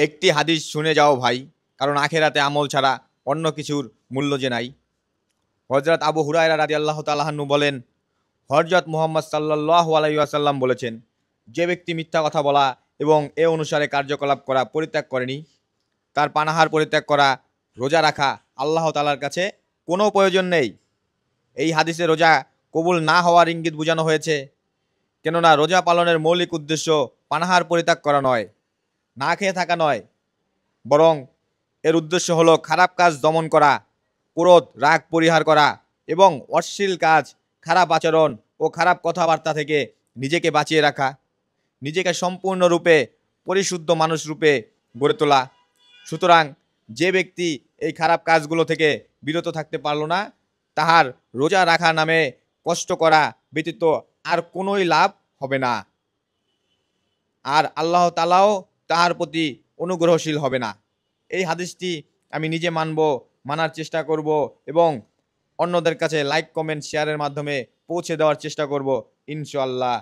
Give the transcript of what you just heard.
একটি হাদিস শুনে যাও ভাই, কারণ আখেরাতে আমল ছাড়া অন্য কিছুর মূল্য যে নাই। হযরত আবু হুরায়রা রাদিয়াল্লাহু তাআলা আনহু বলেন, হযরত মুহাম্মদ সাল্লাল্লাহু আলাইহি ওয়াসাল্লাম বলেছেন, যে ব্যক্তি মিথ্যা কথা বলা এবং এ অনুসারে কার্যকলাপ করা পরিত্যাগ করেনি, তার পানাহার পরিত্যাগ করা, রোজা রাখা আল্লাহ তাআলার কাছে কোনো প্রয়োজন নেই। এই হাদিসে রোজা কবুল না হওয়ার ইঙ্গিত বোঝানো হয়েছে, কেননা রোজা পালনের মৌলিক উদ্দেশ্য পানাহার পরিত্যাগ করা নয়, না খেয়ে থাকা নয়, বরং এর উদ্দেশ্য হলো খারাপ কাজ দমন করা, ক্রোধ রাগ পরিহার করা এবং অশ্লীল কাজ, খারাপ আচরণ ও খারাপ কথাবার্তা থেকে নিজেকে বাঁচিয়ে রাখা, নিজেকে সম্পূর্ণরূপে পরিশুদ্ধ মানুষ রূপে গড়ে তোলা। সুতরাং যে ব্যক্তি এই খারাপ কাজগুলো থেকে বিরত থাকতে পারল না, তাহার রোজা রাখা নামে কষ্ট করা ব্যতীত আর কোনোই লাভ হবে না, আর আল্লাহ তাআলাও তাহার প্রতি অনুগ্রহশীল হবে না। এই হাদিসটি আমি নিজে মানার চেষ্টা করব এবং অন্যদের কাছে লাইক কমেন্ট শেয়ারের মাধ্যমে পৌঁছে দেওয়ার চেষ্টা করব ইনশাআল্লাহ।